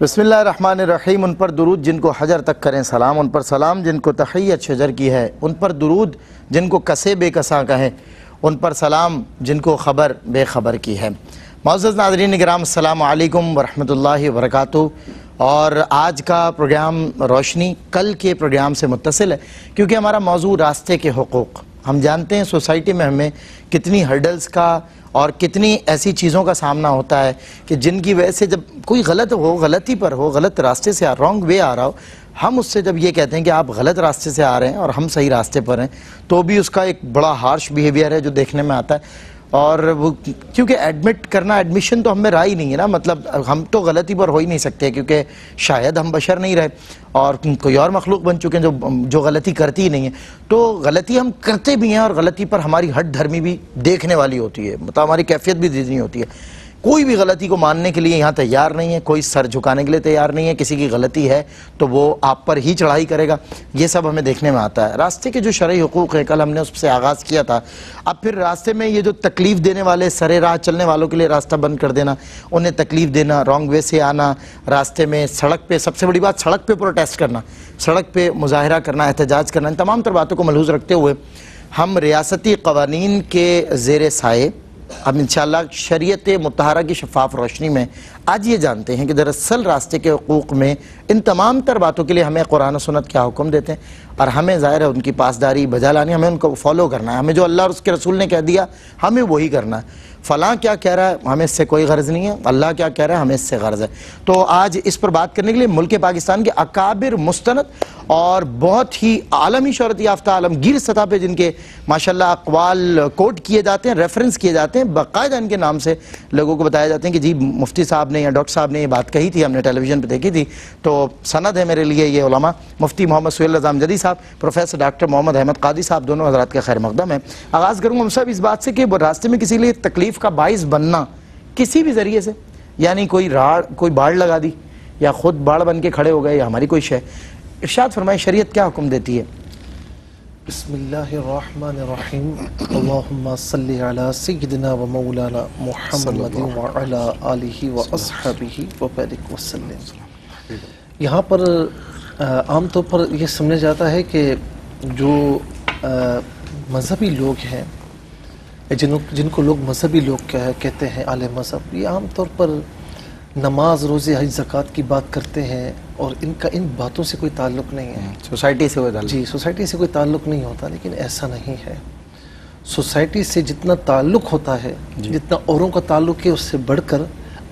بسم اللہ الرحمن الرحیم۔ ان پر درود جن کو حجر تک کریں سلام، ان پر سلام جن کو تحیت شجر کی ہے، ان پر درود جن کو کسے بے کساں کہیں، ان پر سلام جن کو خبر بے خبر کی ہے۔ معزز ناظرین کرام، السلام علیکم ورحمۃ اللہ وبرکاتہ۔ اور آج کا پروگرام روشنی کل کے پروگرام سے متصل ہے، کیونکہ ہمارا موضوع راستے کے حقوق۔ ہم جانتے ہیں سوسائٹی میں ہمیں کتنی ہرڈلز کا اور کتنی ایسی چیزوں کا سامنا ہوتا ہے کہ جن کی وجہ سے جب کوئی غلط ہو، غلطی پر ہو، غلط راستے سے رانگ وے آ رہا ہو، ہم اس سے جب یہ کہتے ہیں کہ آپ غلط راستے سے آ رہے ہیں اور ہم صحیح راستے پر ہیں، تو بھی اس کا ایک بڑا ہارش بیہیویئر ہے جو دیکھنے میں آتا ہے۔ اور وہ کیونکہ ایڈمیشن تو ہم میں رہا ہی نہیں ہے نا، مطلب ہم تو غلطی پر ہو ہی نہیں سکتے، کیونکہ شاید ہم بشر نہیں رہے اور کوئی اور مخلوق بن چکے ہیں جو غلطی کرتی ہی نہیں ہے۔ تو غلطی ہم کرتے بھی ہیں اور غلطی پر ہماری ہٹ دھرمی بھی دیکھنے والی ہوتی ہے، مطلب ہماری کیفیت بھی دیدنی ہوتی ہے۔ کوئی بھی غلطی کو ماننے کے لیے یہاں تیار نہیں ہے، کوئی سر جھکانے کے لیے تیار نہیں ہے۔ کسی کی غلطی ہے تو وہ آپ پر ہی چڑھائی کرے گا، یہ سب ہمیں دیکھنے میں آتا ہے۔ راستے کے جو شرعی حقوق ہیں، کل ہم نے اس سے آغاز کیا تھا۔ اب پھر راستے میں یہ جو تکلیف دینے والے سرے راہ چلنے والوں کے لیے راستہ بند کر دینا، انہیں تکلیف دینا، رانگ وے سے آنا، راستے میں سڑک پہ، سب سے بڑی بات سڑک پہ پروٹیسٹ کرنا، سڑک پہ مظاہرہ کرنا، احتجاج کرنا، ان تمام تر باتوں کو ملحوظ رکھتے ہوئے ہم ریاستی قوانین کے زیر سائے اب انشاءاللہ شریعت مطہرہ کی شفاف روشنی میں آج یہ جانتے ہیں کہ دراصل راستے کے حقوق میں ان تمام تر باتوں کے لیے ہمیں قرآن و سنت کیا حکم دیتے ہیں، اور ہمیں ظاہر ہے ان کی پاسداری بجا لانی، ہمیں ان کو فالو کرنا ہے۔ ہمیں جو اللہ اور اس کے رسول نے کہہ دیا ہمیں وہی کرنا ہے۔ فلاں کیا کہہ رہا ہے ہمیں اس سے کوئی غرض نہیں ہے، اللہ کیا کہہ رہا ہے ہمیں اس سے غرض ہے۔ تو آج اس پر بات کرنے کے لیے ملک پاکستان کے اکابر مستند اور بہت ہی عالمی شہرت یافتہ عالمگیر سطح پہ جن کے ماشاءاللہ اقوال کوٹ کیے جاتے ہیں، ریفرنس کیے جاتے ہیں، باقاعدہ ان کے نام سے لوگوں کو بتایا جاتے ہیں کہ جی مفتی صاحب نے یا ڈاکٹر صاحب نے یہ بات کہی تھی، ہم نے ٹیلی ویژن پہ دیکھی تھی، تو سند ہے میرے لیے یہ علماء مفتی محمد سہیل رضا امجدی صاحب، پروفیسر ڈاکٹر محمد احمد قادری صاحب، دونوں حضرات کا خیر مقدم ہے۔ آغاز کروں گا ہم سب اس بات سے کہ راستے میں کسی لیے تکلیف کا باعث بننا کسی بھی ذریعے سے، یعنی کوئی باڑ لگا دی یا خود باڑ بن کے کھڑے ہو گئے یا ہماری کوئی شے، ارشاد فرمائے شریعت کیا حکم دیتی ہے؟ بسم اللہ الرحمن الرحیم، اللہم صلی علی سیدنا و مولانا محمد وعلی آلہ و اصحابہ وبارک وسلم۔ یہاں پر عام طور پر یہ سمجھا جاتا ہے کہ جو مذہبی لوگ ہیں، جن کو لوگ مذہبی لوگ کہتے ہیں، اہل مذہب، یہ عام طور پر نماز، روزے، حج، زکوٰۃ کی بات کرتے ہیں اور ان کا ان باتوں سے کوئی تعلق نہیں ہے، سوسائٹی سے کوئی تعلق؟ جی، سوسائٹی سے کوئی تعلق نہیں ہوتا، لیکن ایسا نہیں ہے۔ سوسائٹی سے جتنا تعلق ہوتا ہے، جتنا اوروں کا تعلق ہے، اس سے بڑھ کر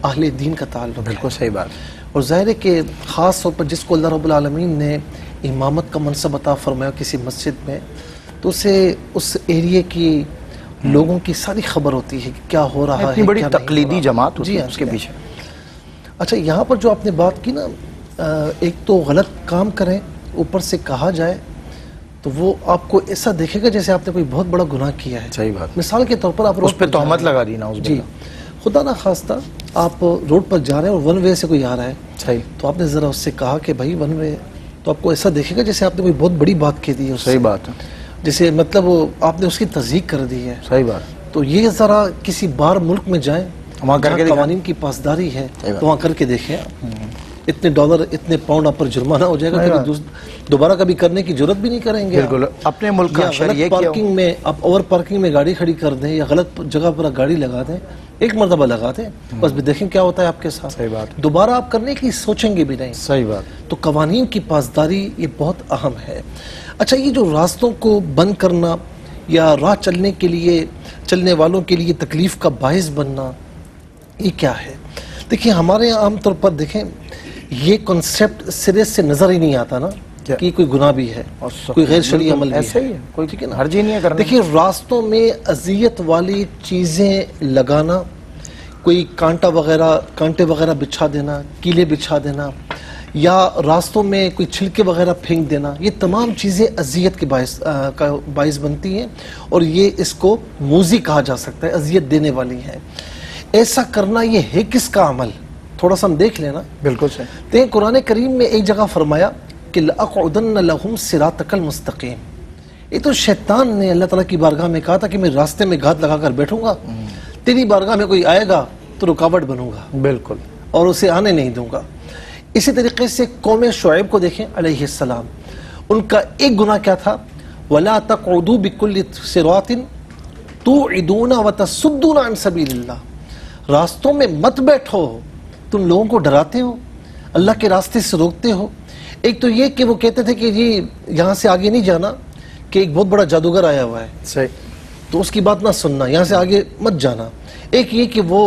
اہل دین کا تعلق ہے۔ بالکل صحیح بات۔ اور ظاہر ہے کہ خاص طور پر جس کو اللہ رب العالمین نے امامت کا منصب عطا فرمایا کسی مسجد میں، تو اسے اس ایریے کی لوگوں کی ساری خبر ہوتی ہے کہ کیا ہو رہا ہے، اتنی بڑی کیا نہیں ہو تقلیدی رہا۔ جماعت ہوتی جی ہے اس کے پیچھے۔ اچھا، یہاں پر جو آپ نے بات کی نا، ایک تو غلط کام کریں، اوپر سے کہا جائے تو وہ آپ کو ایسا دیکھے گا جیسے آپ نے کوئی بہت بڑا گناہ کیا ہے۔ صحیح بات۔ مثال کے طور پر آپ اس پہ تہمت لگا دی نا، جی، خدا نہ خواستہ آپ روڈ پر جا رہے ہیں اور ون وے سے کوئی آ رہا ہے، صحیح، تو آپ نے ذرا اس سے کہا کہ بھائی ون وے، تو آپ کو ایسا دیکھے گا جیسے آپ نے کوئی بہت بڑی بات کہہ دی ہے۔ صحیح بات ہے، جیسے مطلب آپ نے اس کی تصدیق کر دی ہے۔ صحیح بات۔ تو یہ ذرا کسی بار ملک میں جائیں وہاں کر کے قوانین کی پاسداری ہے، تو وہاں کر کے دیکھیں آپ، اتنے ڈالر، اتنے پاؤنڈ آپ پر جرمانہ ہو جائے گا، دوبارہ کبھی کرنے کی ضرورت بھی نہیں کریں گے۔ بالکل، اپنے ملک کا غلط پارکنگ میں آپ اوور پارکنگ میں گاڑی کھڑی کر دیں یا غلط جگہ پر گاڑی لگا دیں، ایک مرتبہ لگا دیں، بس بھی دیکھیں کیا ہوتا ہے آپ کے ساتھ۔ صحیح بات، دوبارہ آپ کرنے کی سوچیں گے بھی نہیں۔ صحیح بات۔ تو قوانین کی پاسداری یہ بہت اہم ہے۔ اچھا، یہ جو راستوں کو بند کرنا یا راہ چلنے والوں کے لیے تکلیف کا باعث بننا، یہ کیا ہے؟ دیکھیں، ہمارے یہاں عام طور پر دیکھیں یہ کنسیپٹ سرے سے نظر ہی نہیں آتا نا کہ کوئی گناہ بھی ہے، کوئی غیر شرعی عمل بھی ایسا ہی ہے، کوئی ٹھیک ہے نا، حرج ہی نہیں ہے کرنا۔ دیکھیں، راستوں میں اذیت والی چیزیں لگانا، کوئی کانٹے وغیرہ بچھا دینا، کیلے بچھا دینا، یا راستوں میں کوئی چھلکے وغیرہ پھینک دینا، یہ تمام چیزیں اذیت کے باعث بنتی ہیں، اور یہ اس کو موذی کہا جا سکتا ہے، اذیت دینے والی ہے۔ ایسا کرنا یہ ہے کس کا عمل؟ تھوڑا سا ہم دیکھ لینا۔ بالکل صحیح۔ دیکھیں، قرآن کریم میں ایک جگہ فرمایا کہ لَأَقْعُدَنَّ لَهُمْ صِرَاطَكَ الْمُسْتَقِيمَ۔ یہ تو شیطان نے اللہ تعالیٰ کی بارگاہ میں کہا تھا کہ میں راستے میں گھات لگا کر بیٹھوں گا، تیری بارگاہ میں کوئی آئے گا تو رکاوٹ بنوں گا، بالکل، اور اسے آنے نہیں دوں گا۔ اسی طریقے سے قوم شعیب کو دیکھیں علیہ السلام، ان کا ایک گناہ کیا تھا؟ وَلَا تَقْعُدُوا بِكُلِّ صِرَاطٍ تُوعِدُونَ وَتَصُدُّونَ عَنْ سَبِيلِ اللَّهِ، راستوں میں مت بیٹھو، تم لوگوں کو ڈراتے ہو، اللہ کے راستے سے روکتے ہو۔ ایک تو یہ کہ وہ کہتے تھے کہ جی یہاں سے آگے نہیں جانا کہ ایک بہت بڑا جادوگر آیا ہوا ہے، صحیح، تو اس کی بات نہ سننا، یہاں سے آگے مت جانا۔ ایک یہ کہ وہ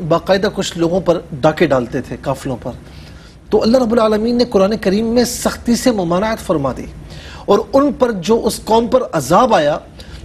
باقاعدہ کچھ لوگوں پر ڈاکے ڈالتے تھے، قافلوں پر۔ تو اللہ رب العالمین نے قرآن کریم میں سختی سے ممانعت فرما دی، اور ان پر جو اس قوم پر عذاب آیا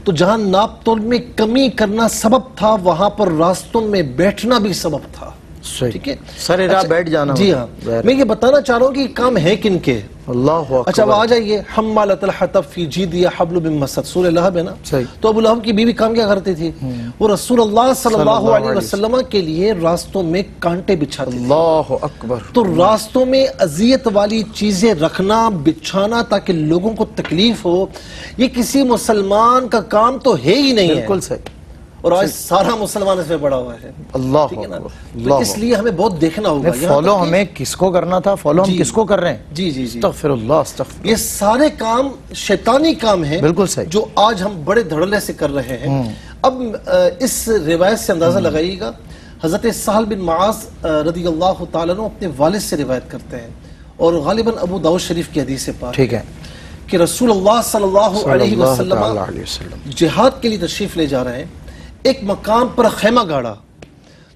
تو جہاں ناپ تول میں کمی کرنا سبب تھا، وہاں پر راستوں میں بیٹھنا بھی سبب تھا۔ صحیح، ٹھیک ہے، سر راہ بیٹھ جانا۔ جی ہاں، میں یہ بتانا چاہ رہا ہوں کہ یہ کام ہے کن کے؟ اللہ اکبر۔ اچھا، اب آ جائیے، حمالۃ الحطب فی جیدہا حبل من مسد، سورہ لہب ہے نا۔ صحیح۔ تو ابو لہب کی بیوی کام کیا کرتی تھی؟ وہ رسول اللہ صلی اللہ علیہ وسلم کے لیے راستوں میں کانٹے بچھاتی تھی۔ اللہ اکبر۔ تو راستوں میں اذیت والی چیزیں رکھنا، بچھانا تاکہ لوگوں کو تکلیف ہو، یہ کسی مسلمان کا کام تو ہے ہی نہیں ہے۔ بالکل صحیح، اور آج سارا مسلمان اس میں پڑا ہوا ہے۔ اللہ ٹھیک ہے نا؟ اکبر۔ تو اس لیے ہمیں بہت دیکھنا ہوگا۔ فالو ہمیں کس کو کرنا تھا، فالو ہم کس کو کر رہے ہیں؟ جی جی جی، استغفر اللہ، استغفر۔ یہ سارے کام شیطانی کام ہیں، بالکل صحیح، جو آج ہم بڑے دھڑلے سے کر رہے ہیں۔ اب اس روایت سے اندازہ لگائیے گا، حضرت سہل بن معاذ رضی اللہ تعالیٰ عنہ اپنے والد سے روایت کرتے ہیں، اور غالباً ابو داؤد شریف کی حدیث سے پاک ٹھیک ہے، کہ رسول اللہ صلی اللہ علیہ اللہ وسلم علیہ وسلم جہاد کے لیے تشریف لے جا رہے ہیں، ایک مقام پر خیمہ گاڑا،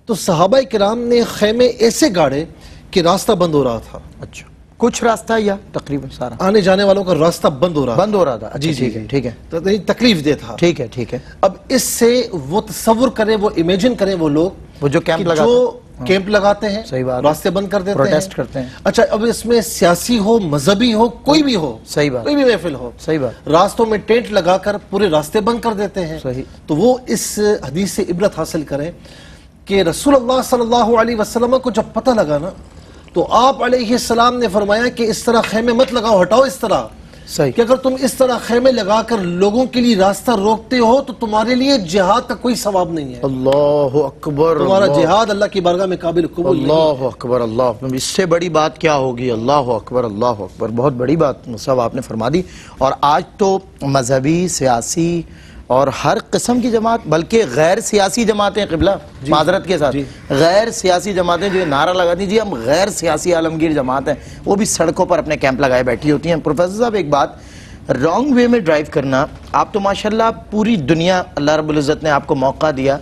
تو صحابہ کرام نے خیمے ایسے گاڑے کہ راستہ بند ہو رہا تھا۔ اچھا، کچھ راستہ یا تقریباً سارا آنے جانے والوں کا راستہ بند ہو رہا تھا؟ جی جی ٹھیک ہے، ٹھیک ہے، تو تکلیف دہ تھا۔ ٹھیک ہے، ٹھیک ہے۔ اب اس سے وہ تصور کریں، وہ امیجن کریں، وہ لوگ وہ جو کیمپ لگاتے جو کیمپ لگاتے ہیں، صحیح بات، راستے بند کر دیتے ہیں، پروٹیسٹ کرتے ہیں۔ اچھا، اب اس میں سیاسی ہو، مذہبی ہو، کوئی بھی ہو، صحیح بات، کوئی بھی محفل ہو، صحیح بات، راستوں میں ٹینٹ لگا کر پورے راستے بند کر دیتے ہیں۔ صحیح۔ تو وہ اس حدیث سے عبرت حاصل کریں کہ رسول اللہ صلی اللہ علیہ وسلم کو جب پتہ لگا نا، تو آپ علیہ السلام نے فرمایا کہ اس طرح خیمے مت لگاؤ، ہٹاؤ اس طرح، صحیح، کہ اگر تم اس طرح خیمے لگا کر لوگوں کے لیے راستہ روکتے ہو تو تمہارے لیے جہاد کا کوئی ثواب نہیں ہے، اللہ اکبر، تمہارا جہاد اللہ کی بارگاہ میں قابل قبول نہیں۔ اللہ اکبر، اللہ اکبر، اس سے بڑی بات کیا ہوگی؟ اللہ اکبر، اللہ اکبر، بہت بڑی بات صاحب آپ نے فرما دی۔ اور آج تو مذہبی، سیاسی اور ہر قسم کی جماعت، بلکہ غیر سیاسی جماعتیں، قبلہ معذرت کے ساتھ غیر سیاسی جماعتیں جو نعرہ لگاتی جی ہم غیر سیاسی عالمگیر جماعت ہیں، وہ بھی سڑکوں پر اپنے کیمپ لگائے بیٹھی ہوتی ہیں۔ پروفیسر صاحب ایک بات، رانگ وے میں ڈرائیو کرنا، آپ تو ماشاءاللہ پوری دنیا اللہ رب العزت نے آپ کو موقع دیا،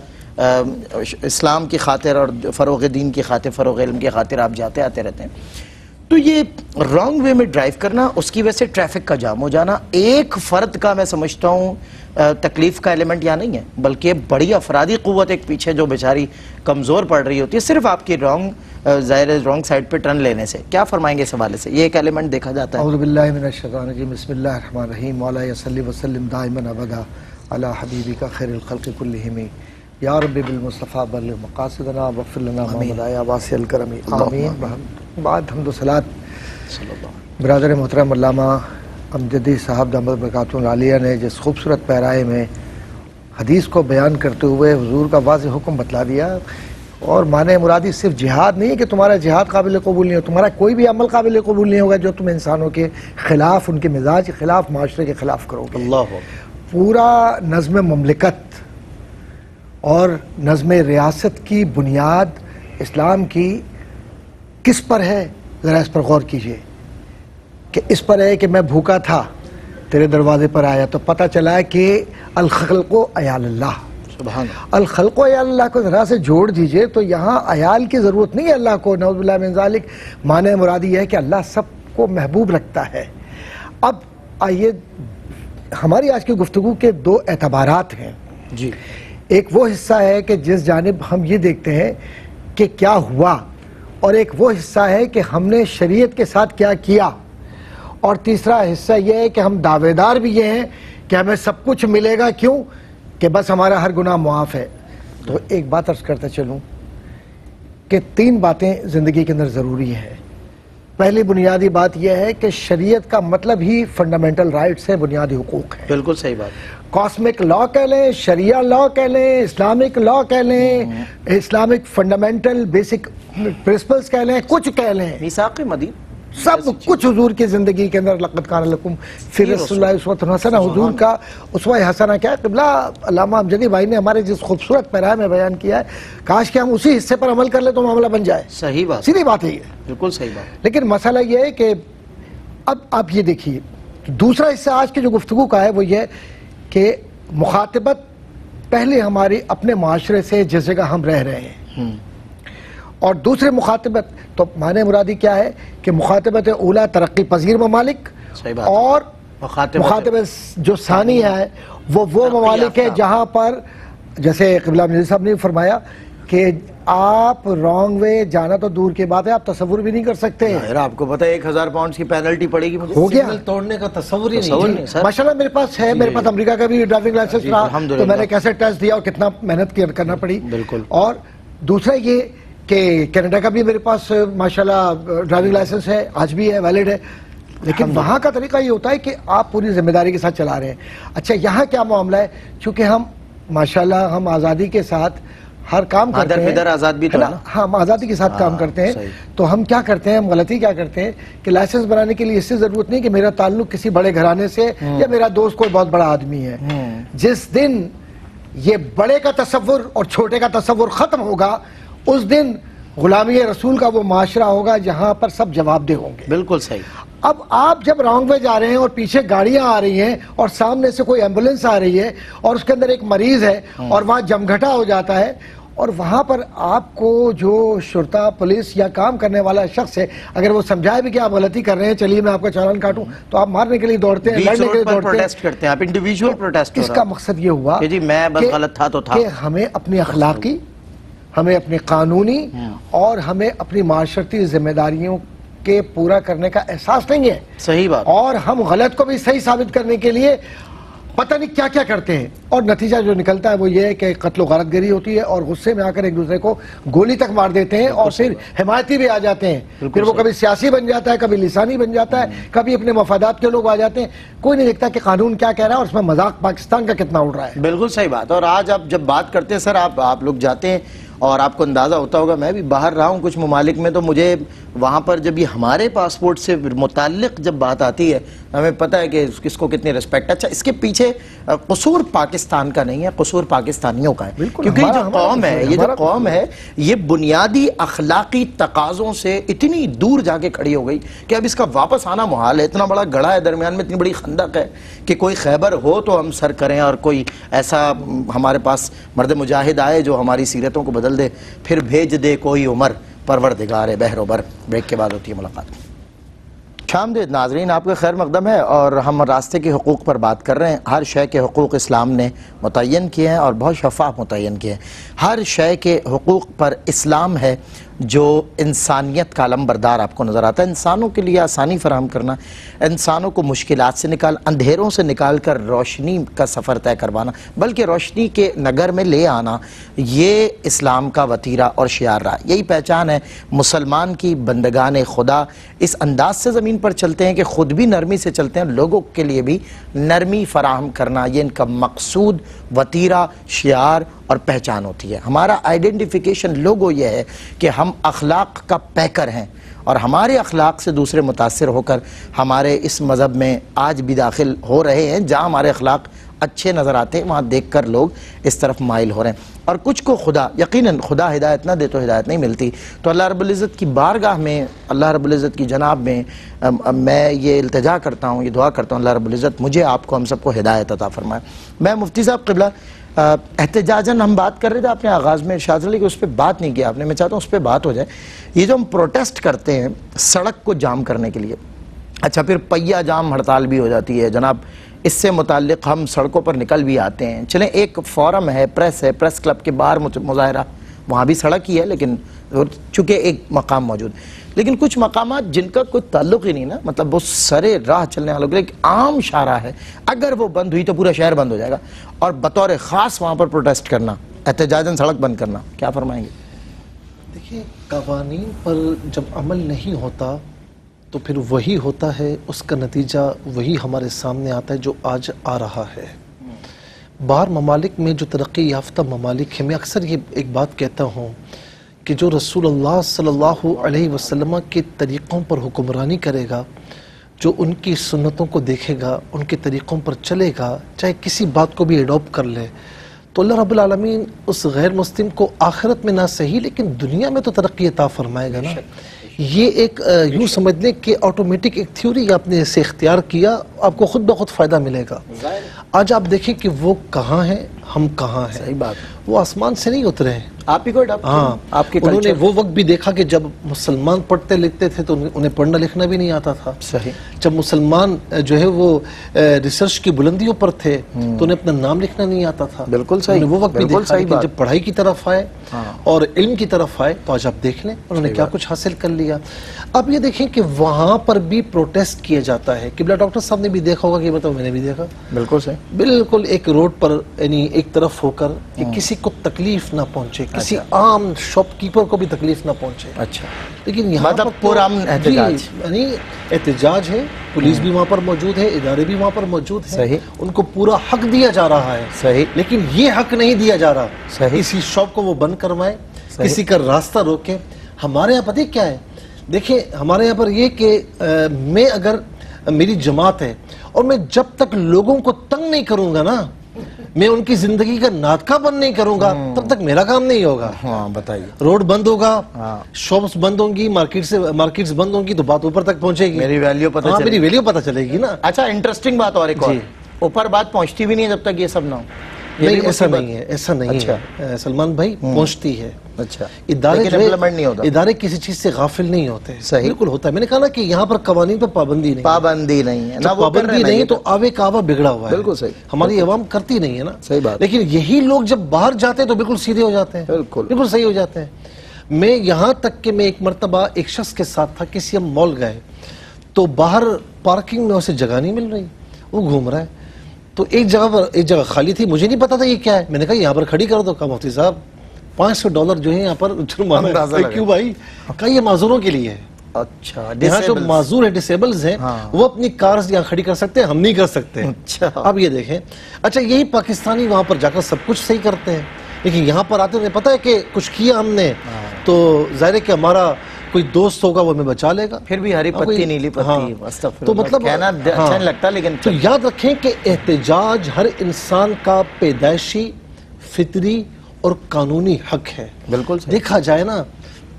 اسلام کی خاطر اور فروغ دین کی خاطر، فروغ علم کی خاطر آپ جاتے آتے رہتے ہیں، تو یہ رانگ وے میں ڈرائیو کرنا، اس کی وجہ سے ٹریفک کا جام ہو جانا، ایک فرد کا میں سمجھتا ہوں تکلیف کا ایلیمنٹ یا نہیں ہے، بلکہ بڑی افرادی قوت ایک پیچھے جو بیچاری کمزور پڑ رہی ہوتی ہے صرف آپ کی رانگ سائڈ پہ ٹرن لینے سے۔ کیا فرمائیں گے اس حوالے سے؟ یہ ایک ایلیمنٹ دیکھا جاتا ہے۔ اعوذ باللہ من الشیطان الرجیم، بسم اللہ الرحمن الرحیم، مولا صلی وسلم دائما ابدا علی حبیبک خیر الخلق کلہم، یا رب بالمصطفیٰ بلغ مقاصدنا واغفر لنا ما مضى یا واسع الکرم، آمین۔ بعد حمد و صلاۃ، برادر محترم علامہ امجدی صاحب دامت برکاتہ العالیہ نے جس خوبصورت پیرائے میں حدیث کو بیان کرتے ہوئے حضور کا واضح حکم بتلا دیا، اور معنی مرادی صرف جہاد نہیں ہے کہ تمہارا جہاد قابل قبول نہیں ہو، تمہارا کوئی بھی عمل قابل قبول نہیں ہوگا جو تم انسانوں کے خلاف، ان کے مزاج کے خلاف، معاشرے کے خلاف کرو گے۔ اللہ پورا نظم مملکت اور نظم ریاست کی بنیاد اسلام کی کس پر ہے؟ ذرا اس پر غور کیجئے کہ اس پر ہے کہ میں بھوکا تھا، تیرے دروازے پر آیا تو پتہ چلا کہ الخلق عیال اللہ، سبحان اللہ، الخلق عیال اللہ کو ذرا سے جوڑ دیجئے تو یہاں عیال کی ضرورت نہیں ہے اللہ کو، نعوذ باللہ من ذالک، معنی مرادی یہ ہے کہ اللہ سب کو محبوب رکھتا ہے۔ اب آئیے، ہماری آج کی گفتگو کے دو اعتبارات ہیں جی۔ ایک وہ حصہ ہے کہ جس جانب ہم یہ دیکھتے ہیں کہ کیا ہوا، اور ایک وہ حصہ ہے کہ ہم نے شریعت کے ساتھ کیا کیا، اور تیسرا حصہ یہ ہے کہ ہم دعوے دار بھی یہ ہیں کہ ہمیں سب کچھ ملے گا، کیوں کہ بس ہمارا ہر گناہ معاف ہے۔ تو ایک بات عرض کرتا چلوں کہ تین باتیں زندگی کے اندر ضروری ہیں۔ پہلی بنیادی بات یہ ہے کہ شریعت کا مطلب ہی فنڈامنٹل رائٹس ہے، بنیادی حقوق ہے۔ بالکل صحیح بات۔ کاسمک لا کہہ لیں، شریعہ لا کہہ لیں، اسلامک لا کہہ لیں، اسلامک فنڈامنٹل بیسک پرنسپلز کہہ لیں، کچھ کہہ لیں، میثاق مدین سب کچھ حضور کی زندگی کے اندر لقد کان لکم فی رسول اللہ اسوۃ حسنہ، حضور کا اسوہ حسنہ کیا ہے؟ قبلہ علامہ امجدی بھائی نے ہمارے جس خوبصورت پیرائے میں بیان کیا ہے، کاش کہ ہم اسی حصے پر عمل کر لیں تو معاملہ بن جائے۔ صحیح بات، سیدھی بات ہے یہ، بالکل صحیح بات۔ لیکن مسئلہ یہ ہے کہ اب آپ یہ دیکھیے، دوسرا حصہ آج کی جو گفتگو کا ہے وہ یہ کہ مخاطبت پہلے ہماری اپنے معاشرے سے جس جگہ ہم رہ رہے ہیں، اور دوسرے مخاطبت تو معنی مرادی کیا ہے کہ مخاطبت اولا ترقی پذیر ممالک، اور مخاطبت جو ثانی ہے وہ ممالک ہے جہاں پر جیسے قبلہ مجید صاحب نے فرمایا کہ آپ رانگ وے جانا تو دور کی بات ہے، آپ تصور بھی نہیں کر سکتے۔ آپ کو پتہ ہے 1000 پاؤنڈ کی پینلٹی پڑے گی، ہو گیا توڑنے کا تصور ہی نہیں۔ ماشاءاللہ میرے پاس ہے، میرے پاس امریکہ کا بھی ڈرائیونگ لائسنس رہا تو میں نے کیسے ٹیسٹ دیا اور کتنا محنت کرنا پڑی۔ بالکل۔ اور دوسرا یہ کہ کینیڈا کا بھی میرے پاس ماشاءاللہ ڈرائیونگ لائسنس ہے، آج بھی ہے، ویلڈ ہے، لیکن وہاں کا طریقہ یہ ہوتا ہے کہ آپ پوری ذمہ داری کے ساتھ چلا رہے ہیں۔ اچھا یہاں کیا معاملہ ہے؟ چونکہ ہم ماشاءاللہ ہم آزادی کے ساتھ ہر کام کرتے ہیں، آزاد بھی تو ہے نا، ہم آزادی کے ساتھ کام کرتے ہیں، تو ہم کیا کرتے ہیں، ہم غلطی کیا کرتے ہیں کہ لائسنس بنانے کے لیے اس سے ضرورت نہیں کہ میرا تعلق کسی بڑے گھرانے سے یا میرا دوست کوئی بہت بڑا آدمی ہے۔ جس دن یہ بڑے کا تصور اور چھوٹے کا تصور ختم ہوگا اس دن غلامی رسول کا وہ معاشرہ ہوگا جہاں پر سب جواب دہ ہوں گے۔ بالکل صحیح۔ اب آپ جب رانگ وے جا رہے ہیں اور پیچھے گاڑیاں آ رہی ہیں اور سامنے سے کوئی ایمبولنس آ رہی ہے اور اس کے اندر ایک مریض ہے اور وہاں جمگھٹا ہو جاتا ہے، اور وہاں پر آپ کو جو شرطہ پولیس یا کام کرنے والا شخص ہے اگر وہ سمجھائے بھی کہ آپ غلطی کر رہے ہیں، چلیے میں آپ کا چالان کاٹوں، تو آپ مارنے کے لیے دوڑتے ہیں، لڑنے کے لیے دوڑتے ہیں، پروٹیسٹ کرتے ہیں، آپ انڈیویجول پروٹیسٹ۔ اس کا مقصد یہ ہوا کہ جی میں بس غلط تھا تو تھا، کہ ہمیں اپنی اخلاقی، ہمیں اپنی قانونی اور ہمیں اپنی معاشرتی ذمہ داریوں کے پورا کرنے کا احساس نہیں ہے۔ صحیح بات۔ اور ہم غلط کو بھی صحیح ثابت کرنے کے لیے پتہ نہیں کیا کیا کرتے ہیں، اور نتیجہ جو نکلتا ہے وہ یہ ہے کہ قتل و غارت گری ہوتی ہے اور غصے میں آ کر ایک دوسرے کو گولی تک مار دیتے ہیں، اور پھر حمایتی بھی آ جاتے ہیں، پھر وہ کبھی سیاسی بن جاتا ہے، کبھی لسانی بن جاتا ہے، کبھی اپنے مفادات کے لوگ آ جاتے ہیں، کوئی نہیں دیکھتا کہ قانون کیا کہہ رہا ہے اور اس میں مذاق پاکستان کا کتنا اڑ رہا ہے۔ بالکل صحیح بات۔ اور آج آپ جب بات کرتے ہیں سر، آپ لوگ جاتے ہیں اور آپ کو اندازہ ہوتا ہوگا، میں بھی باہر رہا ہوں کچھ ممالک میں، تو مجھے وہاں پر جب یہ ہمارے پاسپورٹ سے متعلق جب بات آتی ہے ہمیں پتہ ہے کہ کس کو کتنی رسپیکٹ۔ اچھا اس کے پیچھے قصور پاکستان کا نہیں ہے، قصور پاکستانیوں کا ہے، کیونکہ یہ جو قوم ہے یہ بنیادی اخلاقی تقاضوں سے اتنی دور جا کے کھڑی ہو گئی کہ اب اس کا واپس آنا محال ہے۔ اتنا بڑا گڑھا ہے درمیان میں، اتنی بڑی خندق ہے کہ کوئی خیبر ہو تو ہم سر کریں، اور کوئی ایسا ہمارے پاس مرد مجاہد آئے جو ہماری سیرتوں کو بدل دے، پھر بھیج دے کوئی عمر پروردگار بحر و بر۔ بریک کے بعد ہوتی ہے ملاقات۔ خامدید ناظرین، آپ کا خیر مقدم ہے، اور ہم راستے کے حقوق پر بات کر رہے ہیں۔ ہر شے کے حقوق اسلام نے متعین کیے ہیں اور بہت شفاف متعین کیے ہیں۔ ہر شے کے حقوق پر اسلام ہے جو انسانیت کا علم بردار آپ کو نظر آتا ہے۔ انسانوں کے لیے آسانی فراہم کرنا، انسانوں کو مشکلات سے اندھیروں سے نکال کر روشنی کا سفر طے کروانا، بلکہ روشنی کے نگر میں لے آنا، یہ اسلام کا وتیرہ اور شعار رہا۔ یہی پہچان ہے مسلمان کی۔ بندگان خدا اس انداز سے زمین پر چلتے ہیں کہ خود بھی نرمی سے چلتے ہیں، لوگوں کے لیے بھی نرمی فراہم کرنا، یہ ان کا مقصود، وتیرہ، شعار اور پہچان ہوتی ہے۔ ہمارا آئیڈینٹیفیکیشن لوگو یہ ہے کہ ہم اخلاق کا پیکر ہیں، اور ہمارے اخلاق سے دوسرے متاثر ہو کر ہمارے اس مذہب میں آج بھی داخل ہو رہے ہیں۔ جہاں ہمارے اخلاق اچھے نظر آتے ہیں وہاں دیکھ کر لوگ اس طرف مائل ہو رہے ہیں، اور کچھ کو خدا، یقیناً خدا ہدایت نہ دے تو ہدایت نہیں ملتی۔ تو اللہ رب العزت کی بارگاہ میں، اللہ رب العزت کی جناب میں میں یہ التجا کرتا ہوں، یہ دعا کرتا ہوں اللہ رب العزت مجھے، آپ کو، ہم سب کو ہدایت عطا فرمائے۔ میں مفتی صاحب قبلہ احتجاجاً ہم بات کر رہے تھے، آپ نے آغاز میں ارشاد لے کہ اس پہ بات نہیں کیا آپ نے، میں چاہتا ہوں اس پہ بات ہو جائے۔ یہ جو ہم پروٹیسٹ کرتے ہیں سڑک کو جام کرنے کے لیے، اچھا پھر پہیہ جام ہڑتال بھی ہو جاتی ہے جناب، اس سے متعلق ہم سڑکوں پر نکل بھی آتے ہیں۔ چلیں ایک فورم ہے، پریس کلب کے باہر مظاہرہ، وہاں بھی سڑک ہی ہے لیکن چونکہ ایک مقام موجود، لیکن کچھ مقامات جن کا کوئی تعلق ہی نہیں نا، مطلب وہ سرے راہ چلنے والوں کے لیے ایک عام شارع ہے، اگر وہ بند ہوئی تو پورا شہر بند ہو جائے گا، اور بطور خاص وہاں پر پروٹیسٹ کرنا، احتجاجاً سڑک بند کرنا، کیا فرمائیں گے؟ دیکھیے قوانین پر جب عمل نہیں ہوتا تو پھر وہی ہوتا ہے، اس کا نتیجہ وہی ہمارے سامنے آتا ہے جو آج آ رہا ہے۔ باہر ممالک میں جو ترقی یافتہ ممالک ہیں، میں اکثر یہ ایک بات کہتا ہوں کہ جو رسول اللہ صلی اللہ علیہ وسلم کے طریقوں پر حکمرانی کرے گا، جو ان کی سنتوں کو دیکھے گا، ان کے طریقوں پر چلے گا، چاہے کسی بات کو بھی ایڈاپٹ کر لے، تو اللہ رب العالمین اس غیر مسلم کو آخرت میں نہ صحیح لیکن دنیا میں تو ترقی عطا فرمائے گا نا۔ یہ ایک یوں سمجھ لیں کہ آٹومیٹک ایک تھیوری آپ نے اسے اختیار کیا، آپ کو خود بخود فائدہ ملے گا۔ آج آپ دیکھیں کہ وہ کہاں ہیں، ہم کہاں ہیں۔ صحیح بات، وہ آسمان سے نہیں اترے ہیں، آپ ہی کو اڈاپٹ ہاں، آپ کے انہوں نے وہ وقت بھی دیکھا کہ جب مسلمان پڑھتے لکھتے تھے تو انہیں پڑھنا لکھنا بھی نہیں آتا تھا۔ صحیح، جب مسلمان جو ہے وہ ریسرچ کی بلندیوں پر تھے تو انہیں اپنا نام لکھنا نہیں آتا تھا۔ بالکل صحیح، انہوں نے وہ وقت بھی بالکل دیکھا، صحیح لیکن بات۔ جب پڑھائی کی طرف آئے اور علم کی طرف آئے تو آج آپ دیکھ لیں انہوں نے کیا کچھ حاصل کر لیا۔ اب یہ دیکھیں کہ وہاں پر بھی پروٹیسٹ کیا جاتا ہے۔ قبلہ ڈاکٹر صاحب نے بھی دیکھا ہوگا، کہ مطلب میں نے بھی دیکھا، بالکل صحیح، بالکل ایک روڈ پر یعنی ایک طرف ہو کر کہ کسی کو تکلیف نہ پہنچے، کسی عام شاپ کیپر کو بھی تکلیف نہ پہنچے۔ اچھا، لیکن یہاں مطلب پر تو- پرامن احتجاج۔ جی، یعنی احتجاج ہے، پولیس بھی وہاں پر موجود ہے، ادارے بھی وہاں پر موجود ہیں، صحیح، ان کو پورا حق دیا جا رہا ہے، صحیح، لیکن یہ حق نہیں دیا جا رہا صحیح، کسی شاپ کو وہ بند کروائے، صحیح، کسی کا راستہ روکے۔ ہمارے یہاں پتہ کیا ہے، دیکھیں ہمارے یہاں پر یہ کہ میں اگر میری جماعت ہے اور میں جب تک لوگوں کو تنگ نہیں کروں گا نا، میں ان کی زندگی کا ناطقہ بند نہیں کروں گا، تب تک میرا کام نہیں ہوگا۔ ہاں بتائیے، روڈ بند ہوگا، ہاں، شاپس بند ہوں گی، مارکیٹس بند ہوں گی تو بات اوپر تک پہنچے گی، میری ویلیو پتہ ہاں چلے میری ویلیو پتہ چلے گی نا۔ اچھا انٹرسٹنگ بات اور ایک اور، جی۔ اوپر بات پہنچتی بھی نہیں جب تک یہ سب نہ ہو، یہ نہیں بھی ایسا مصیبت۔ نہیں ہے، ایسا نہیں ہے سلمان بھائی، پہنچتی ہے۔ اچھا، ادارے لیکن جو ہے- implement نہیں ہوتا۔ ادارے کسی چیز سے غافل نہیں ہوتے، صحیح، بالکل ہوتا ہے۔ میں نے کہا نا کہ یہاں پر قوانین پر پابندی نہیں ہے۔ پابندی نہیں ہے، نہ جب وہ کر رہے پابندی ہیں، نہیں نہ تو آوے کا آوا بگڑا ہوا ہے، بالکل صحیح، ہماری عوام کرتی نہیں ہے نا، صحیح بات، لیکن یہی لوگ جب باہر جاتے ہیں تو بالکل سیدھے ہو جاتے ہیں، بالکل، بالکل صحیح ہو جاتے ہیں۔ میں یہاں تک کہ میں ایک مرتبہ ایک شخص کے ساتھ تھا، کسی ہم مال گئے تو باہر پارکنگ میں اسے جگہ نہیں مل رہی، وہ گھوم رہا ہے، تو ایک جگہ خالی تھی، مجھے نہیں پتا تھا یہ کیا ہے، میں نے کہا یہاں پر کھڑی کر دو۔ کہا مفتی صاحب $500 جو ہے یہاں پر جرمانہ اندازہ ہے۔ لگا۔ کیوں بھائی؟ کہا یہ معذوروں کے لیے ہے، اچھا، یہاں جو disabled۔ معذور ہے، ڈسیبلز ہیں، ہاں۔ وہ اپنی کارز یہاں کھڑی کر سکتے ہیں، ہم نہیں کر سکتے۔ اچھا، اب یہ دیکھیں، اچھا یہی پاکستانی وہاں پر جا کر سب کچھ صحیح کرتے ہیں، لیکن یہاں پر آتے ہیں پتہ ہے کہ کچھ کیا ہم نے تو ظاہر ہے کہ ہمارا کوئی دوست ہوگا وہ ہمیں بچا لے گا، پھر بھی ہری پتی نیلی پتی، استغفر تو اللہ، مطلب کہنا اچھا نہیں لگتا لیکن تو یاد رکھیں کہ احتجاج ہر انسان کا پیدائشی، فطری اور قانونی حق ہے۔ بالکل صحیح، دیکھا جائے نا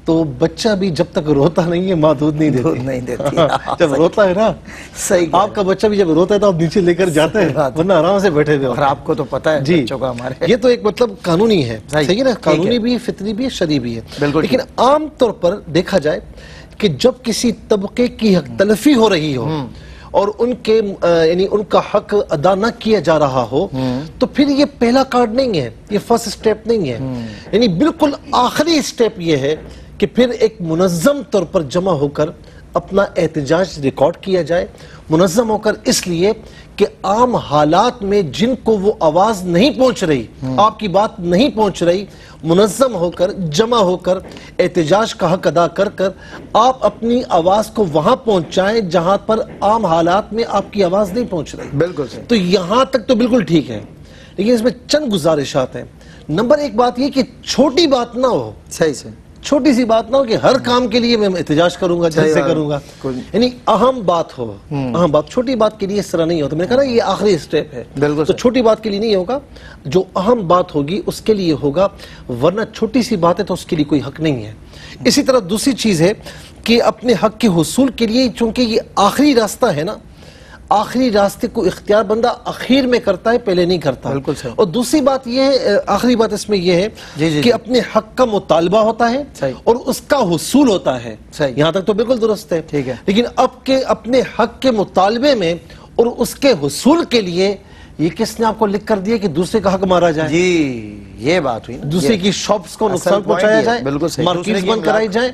تو بچہ بھی جب تک روتا نہیں ہے ماں دودھ نہیں دودھ دیتی، نہیں دیتی، جب روتا ہے نا، صحیح، آپ کا بچہ بھی جب روتا ہے تو آپ نیچے لے کر جاتے ہیں، ورنہ آرام سے بیٹھے ہوئے اور ہوتے ہیں۔ آپ کو تو پتہ ہے جی، بچوں کا ہمارے، یہ تو ایک مطلب قانونی ہے، صحیح، صحیح ہے نا، ٹھیک ہے۔ قانونی بھی، فطری بھی، شرعی بھی ہے، بالکل لیکن عام طور پر دیکھا جائے کہ جب کسی طبقے کی حق تلفی ہو رہی ہو اور ان کے یعنی ان کا حق ادا نہ کیا جا رہا ہو تو پھر یہ پہلا کارڈ نہیں ہے، یہ فرسٹ سٹیپ نہیں ہے، یعنی بالکل آخری سٹیپ یہ ہے کہ پھر ایک منظم طور پر جمع ہو کر اپنا احتجاج ریکارڈ کیا جائے، منظم ہو کر اس لیے کہ عام حالات میں جن کو وہ آواز نہیں پہنچ رہی، آپ کی بات نہیں پہنچ رہی، منظم ہو کر، جمع ہو کر، احتجاج کا حق ادا کر کر آپ اپنی آواز کو وہاں پہنچائیں جہاں پر عام حالات میں آپ کی آواز نہیں پہنچ رہی۔ بالکل صحیح، تو یہاں تک تو بالکل ٹھیک ہے، لیکن اس میں چند گزارشات ہیں۔ نمبر ایک بات یہ کہ چھوٹی بات نہ ہو، صحیح سے، چھوٹی سی بات نہ ہو کہ ہر کام کے لیے میں احتجاج کروں گا، جلسے بات، کروں گا، کوئی- یعنی اہم بات ہو، اہم بات، چھوٹی بات کے لیے اس طرح نہیں ہوتا۔ میں نے کہا نا یہ آخری سٹیپ ہے، بالکل تو چھوٹی بات کے لیے نہیں ہوگا، جو اہم بات ہوگی اس کے لیے ہوگا، ورنہ چھوٹی سی بات ہے تو اس کے لیے کوئی حق نہیں ہے۔ اسی طرح دوسری چیز ہے کہ اپنے حق کے حصول کے لیے، چونکہ یہ آخری راستہ ہے نا، آخری راستے کو اختیار بندہ اخیر میں کرتا ہے، پہلے نہیں کرتا۔ بالکل صحیح۔ اور دوسری بات یہ ہے، آخری بات اس میں یہ ہے جی، کہ اپنے حق کا مطالبہ ہوتا ہے صحیح، اور اس کا حصول ہوتا ہے، صحیح، یہاں تک تو بالکل درست ہے، ٹھیک ہے۔ لیکن اب کے اپنے حق کے مطالبے میں اور اس کے حصول کے لیے یہ کس نے آپ کو لکھ کر دیا کہ دوسرے کا حق مارا جائے، جی یہ بات ہوئی نا، دوسرے کی شاپس کو اصل نقصان point پہنچایا یہ ہے، جائے، بالکل صحیح، مارکیٹس دوسرے کی بند کرائی جائیں،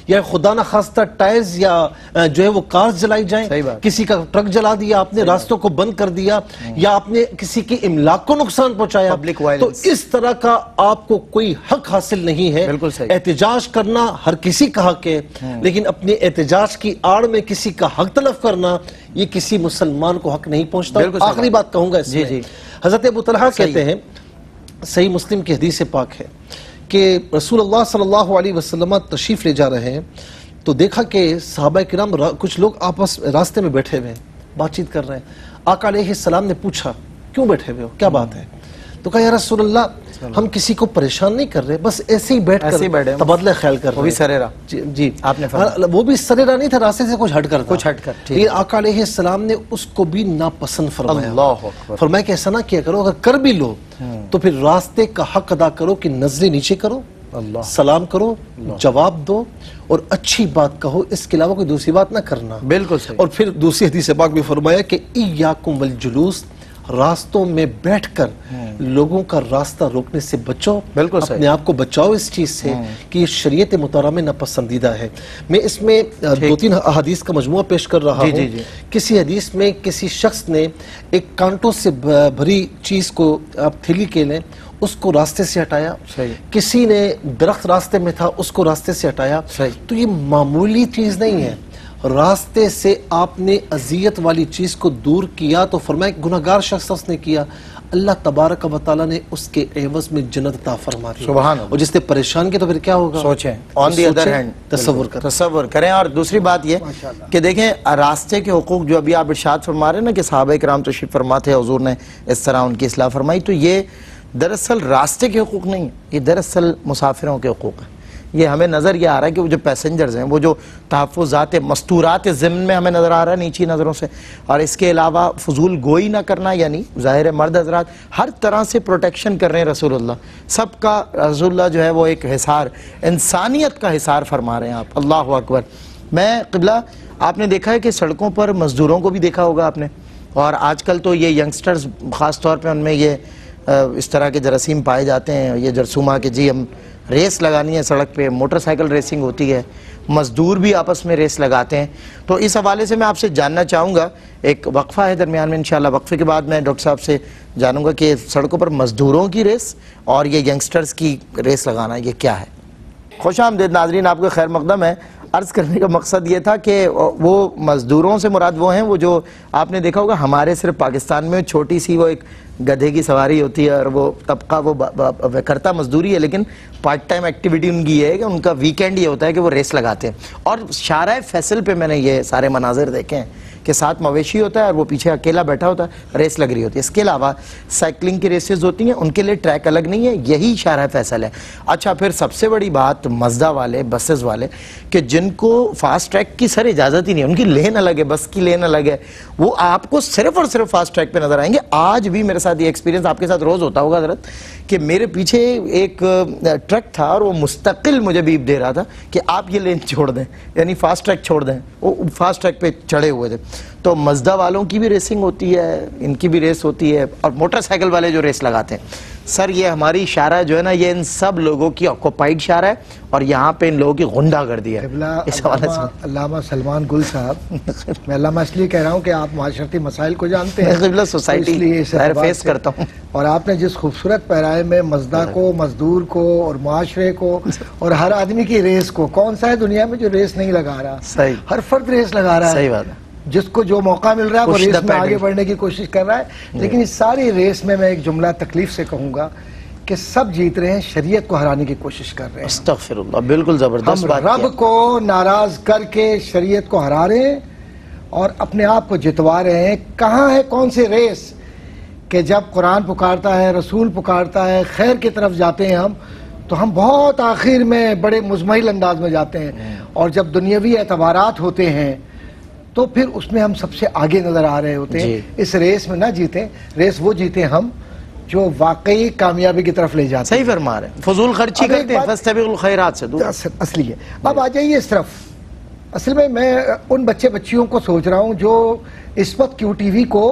یا خدا نہ خواستہ ٹائرز یا جو ہے وہ کارز جلائی جائیں، صحیح بات، کسی کا ٹرک جلا دیا آپ نے، راستوں کو بند کر دیا، یا آپ نے کسی کی املاک کو نقصان پہنچایا، تو اس طرح کا آپ کو کوئی حق حاصل نہیں ہے۔ بالکل صحیح۔ احتجاج کرنا ہر کسی کا حق ہے، لیکن اپنے احتجاج کی آڑ میں کسی کا حق تلف کرنا یہ کسی مسلمان کو حق نہیں پہنچتا۔ آخری بات کہوں گا اس میں، حضرت ابو طلحہ کہتے ہیں، صحیح مسلم کی حدیث پاک ہے کہ رسول اللہ صلی اللہ علیہ وسلم تشریف لے جا رہے ہیں تو دیکھا کہ صحابہ کرام کچھ لوگ آپس راستے میں بیٹھے ہوئے ہیں، بات چیت کر رہے ہیں۔ آقا علیہ السلام نے پوچھا کیوں بیٹھے ہوئے ہو، کیا بات ہے؟ تو کہا یا رسول اللہ ہم کسی کو پریشان نہیں کر رہے، بس ایسے ہی بیٹھ کر تبادلہ خیال کر رہے ہیں۔ وہ بھی سریرا، جی آپ نے فرمایا وہ بھی سریرا نہیں تھا، راستے سے کچھ ہٹ کر تھا، کچھ ہٹ کر، لیکن آقا علیہ السلام نے اس کو بھی ناپسند فرمایا۔ اللہ اکبر، فرمایا کہ ایسا نہ کیا کرو، اگر کر بھی لو تو پھر راستے کا حق ادا کرو کہ نظریں نیچے کرو، سلام کرو، جواب دو اور اچھی بات کہو، اس کے علاوہ کوئی دوسری بات نہ کرنا۔ بالکل صحیح۔ اور پھر دوسری حدیث پاک میں فرمایا کہ ایاکم والجلوس، راستوں میں بیٹھ کر لوگوں کا راستہ روکنے سے بچو، بالکل صحیح، اپنے آپ کو بچاؤ اس چیز سے کہ یہ شریعت مطہرہ میں ناپسندیدہ ہے۔ میں اس میں دو تین احادیث کا مجموعہ پیش کر رہا ہوں۔ کسی حدیث میں کسی شخص نے ایک کانٹوں سے بھری چیز کو آپ تھیلی کے لیں، اس کو راستے سے ہٹایا، کسی نے درخت راستے میں تھا اس کو راستے سے ہٹایا، تو یہ معمولی چیز نہیں ہے۔ راستے سے آپ نے اذیت والی چیز کو دور کیا تو فرمایا گناہگار شخص اس نے کیا، اللہ تبارک و تعالیٰ نے اس کے عوض میں جنت عطا فرما دی۔ سبحان اللہ۔ اور جس نے پریشان کیا تو پھر کیا ہوگا؟ سوچیں، آن دی ادر ہینڈ تصور کریں۔ اور دوسری بات یہ کہ دیکھیں راستے کے حقوق جو ابھی آپ ارشاد فرما رہے ہیں نا کہ صحابہ کرام تشریف فرما تھے، حضور نے اس طرح ان کی اصلاح فرمائی، تو یہ دراصل راستے کے حقوق نہیں ہیں، یہ دراصل مسافروں کے حقوق ہیں۔ یہ ہمیں نظر یہ آ رہا ہے کہ وہ جو پیسنجرز ہیں، وہ جو تحفظات مستورات ضمن میں ہمیں نظر آ رہا ہے نیچی نظروں سے، اور اس کے علاوہ فضول گوئی نہ کرنا، یعنی ظاہر مرد حضرات ہر طرح سے پروٹیکشن کر رہے ہیں رسول اللہ، سب کا رسول اللہ جو ہے وہ ایک حصار، انسانیت کا حصار فرما رہے ہیں آپ۔ اللہ اکبر۔ میں قبلہ آپ نے دیکھا ہے کہ سڑکوں پر مزدوروں کو بھی دیکھا ہوگا آپ نے، اور آج کل تو یہ ینگسٹرز خاص طور پہ ان میں یہ اس طرح کے جراثیم پائے جاتے ہیں، یہ جرثومہ کہ جی ہم ریس لگانی ہے سڑک پہ، موٹر سائیکل ریسنگ ہوتی ہے، مزدور بھی آپس میں ریس لگاتے ہیں۔ تو اس حوالے سے میں آپ سے جاننا چاہوں گا، ایک وقفہ ہے درمیان میں، انشاءاللہ وقفے کے بعد میں ڈاکٹر صاحب سے جانوں گا کہ سڑکوں پر مزدوروں کی ریس اور یہ ینگسٹرز کی ریس لگانا یہ کیا ہے۔ خوش آمدید ناظرین، آپ کو خیر مقدم ہے۔ عرض کرنے کا مقصد یہ تھا کہ وہ مزدوروں سے مراد وہ ہیں وہ جو آپ نے دیکھا ہوگا ہمارے صرف پاکستان میں چھوٹی سی وہ ایک گدھے کی سواری ہوتی ہے، اور وہ طبقہ وہ کرتا مزدوری ہے، لیکن پارٹ ٹائم ایکٹیویٹی ان کی یہ ہے کہ ان کا ویکینڈ یہ ہوتا ہے کہ وہ ریس لگاتے ہیں۔ اور شارع فیصل پہ میں نے یہ سارے مناظر دیکھے ہیں کہ ساتھ مویشی ہوتا ہے اور وہ پیچھے اکیلا بیٹھا ہوتا ہے، ریس لگ رہی ہوتی ہے۔ اس کے علاوہ سائیکلنگ کی ریسز ہوتی ہیں، ان کے لیے ٹریک الگ نہیں ہے، یہی شارع فیصل ہے۔ اچھا، پھر سب سے بڑی بات مزدہ والے، بسز والے، کہ جن کو فاسٹ ٹریک کی سر اجازت ہی نہیں ہے، ان کی لین الگ ہے، بس کی لین الگ ہے، وہ آپ کو صرف اور صرف فاسٹ ٹریک پہ نظر آئیں گے۔ آج بھی میرے ساتھ یہ ایکسپیرینس آپ کے ساتھ روز ہوتا ہوگا حضرت کہ میرے پیچھے ایک ٹرک تھا اور وہ مستقل مجھے بیپ دے رہا تھا کہ آپ یہ لین چھوڑ دیں، یعنی فاسٹ ٹریک چھوڑ دیں، وہ فاسٹ ٹریک پہ چڑھے ہوئے تھے۔ تو مزدہ والوں کی بھی ریسنگ ہوتی ہے، ان کی بھی ریس ہوتی ہے، اور موٹر سائیکل والے جو ریس لگاتے ہیں۔ سر یہ ہماری شارع جو ہے نا، یہ ان سب لوگوں کی آکوپائیڈ شارع ہے، اور یہاں پہ ان لوگوں کی غنڈہ گردی ہے۔ اس حوالے سے علامہ سلمان گل صاحب، میں علامہ اس لیے کہہ رہا ہوں کہ آپ معاشرتی مسائل کو جانتے ہیں، قبلہ سوسائٹی فیس کرتا ہوں، اور آپ نے جس خوبصورت پیرائے میں مزدہ کو، مزدور کو اور معاشرے کو اور ہر آدمی کی ریس کو، کون سا ہے دنیا میں جو ریس نہیں لگا رہا؟ صحیح، ہر فرد ریس لگا رہا ہے، صحیح بات ہے، جس کو جو موقع مل رہا ہے وہ ریس میں آگے بڑھنے کی کوشش کر رہا ہے۔ لیکن اس ساری ریس میں ایک جملہ تکلیف سے کہوں گا کہ سب جیت رہے ہیں، شریعت کو ہرانے کی کوشش کر رہے ہیں۔ استغفر اللہ، بالکل زبردست بات، ہم رب کو ناراض کر کے شریعت کو ہرا رہے ہیں اور اپنے آپ کو جتوا رہے ہیں۔ کہاں ہے کون سی ریس کہ جب قرآن پکارتا ہے، رسول پکارتا ہے، خیر کی طرف جاتے ہیں ہم، تو ہم بہت آخر میں بڑے مزمحل انداز میں جاتے ہیں، اور جب دنیاوی اعتبارات ہوتے ہیں تو پھر اس میں ہم سب سے آگے نظر آ رہے ہوتے ہیں۔ اس ریس میں نہ جیتیں، ریس وہ جیتے ہم جو واقعی کامیابی کی طرف لے جاتے ہیں۔ صحیح فرما رہے ہیں، فضول خرچی کرتے ہیں، فاستبقوا الخیرات سے دور۔ اصلی ہے۔ اب آ جائیے اس طرف، اصل میں ان بچیوں کو سوچ رہا ہوں جو اس وقت کیو ٹی وی کو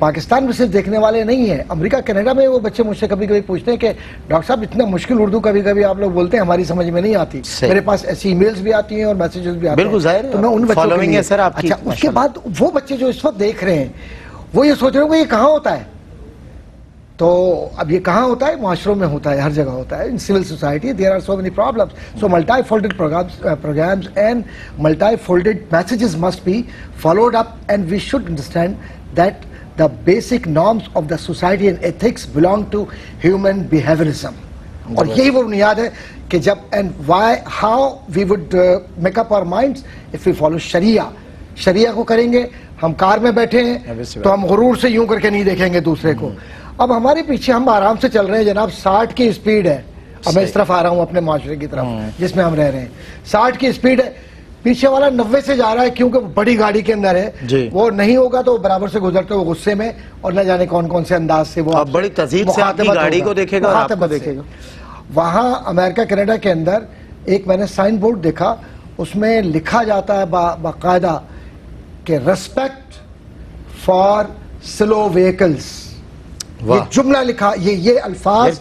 پاکستان میں صرف دیکھنے والے نہیں ہیں، امریکہ کینیڈا میں وہ بچے مجھ سے کبھی کبھی پوچھتے ہیں کہ ڈاکٹر صاحب اتنا مشکل اردو کبھی کبھی آپ لوگ بولتے ہیں ہماری سمجھ میں نہیں آتی، میرے پاس ایسی ای میلز بھی آتی ہیں اور میسیجز بھی آتے ہیں، بالکل ظاہر ہے، تو میں ان بچوں کے لیے اچھا اس کے بعد وہ بچے جو اس وقت دیکھ رہے ہیں وہ یہ سوچ رہے ہیں کہ یہ کہاں ہوتا ہے، تو اب یہ کہاں ہوتا ہے؟ معاشروں میں ہوتا ہے، ہر جگہ ہوتا ہے، in civil society there are so many problems, so multi folded programs and multi folded messages must be followed up and we should understand that the basic norms of the society and ethics belong to human behaviorism. اور یہی وہ بنیاد ہے کہ جب and why how we would make up our minds if we follow شریعہ کو کریں گے. ہم کار میں بیٹھے ہیں تو ہم غرور سے یوں کر کے نہیں دیکھیں گے دوسرے کو. اب ہمارے پیچھے ہم آرام سے چل رہے ہیں جناب، 60 کی اسپیڈ ہے. اب میں اس طرف آ رہا ہوں اپنے معاشرے کی طرف جس میں ہم رہ رہے ہیں، 60 کی اسپیڈ ہے، پیچھے والا 90 سے جا رہا ہے کیونکہ بڑی گاڑی کے اندر ہے، وہ نہیں ہوگا تو برابر سے گزرتے ہو غصے میں اور نہ جانے کون کون سے انداز سے وہ بڑی تہذیب سے آپ کی گاڑی کو دیکھے گا اور آپ کو دیکھے گا. وہاں امریکہ کینیڈا کے اندر ایک میں نے سائن بورڈ دیکھا، اس میں لکھا جاتا ہے باقاعدہ کہ ریسپیکٹ فار سلو ویکلز. یہ جملہ لکھا، یہ الفاظ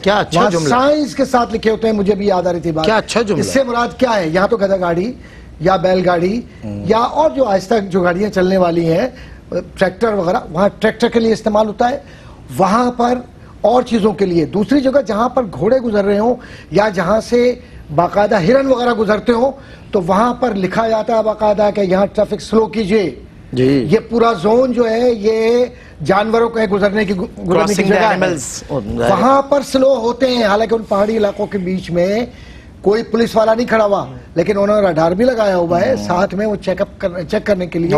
سائنس کے ساتھ لکھے ہوتے ہیں. مجھے بھی یاد آ رہی تھی بات. کیا اچھا جملہ. اس سے مراد کیا ہے؟ یہاں تو گدھا گاڑی یا بیل گاڑی یا اور جو آہستہ جو گاڑیاں چلنے والی ہیں، ٹریکٹر وغیرہ، وہاں ٹریکٹر کے لیے استعمال ہوتا ہے، وہاں پر اور چیزوں کے لیے. دوسری جگہ جہاں پر گھوڑے گزر رہے ہوں یا جہاں سے باقاعدہ ہرن وغیرہ گزرتے ہوں تو وہاں پر لکھا جاتا ہے باقاعدہ کہ یہاں ٹریفک سلو کیجئے. یہ پورا زون جو ہے یہ جانوروں کے گزرنے کی جگہ ہے، وہاں پر سلو ہوتے ہیں. حالانکہ ان پہاڑی علاقوں کے بیچ میں کوئی پولیس والا نہیں کھڑا ہوا، لیکن انہوں نے رڈار بھی لگایا ہوا ہے ساتھ میں، وہ چیک کرنے کے لیے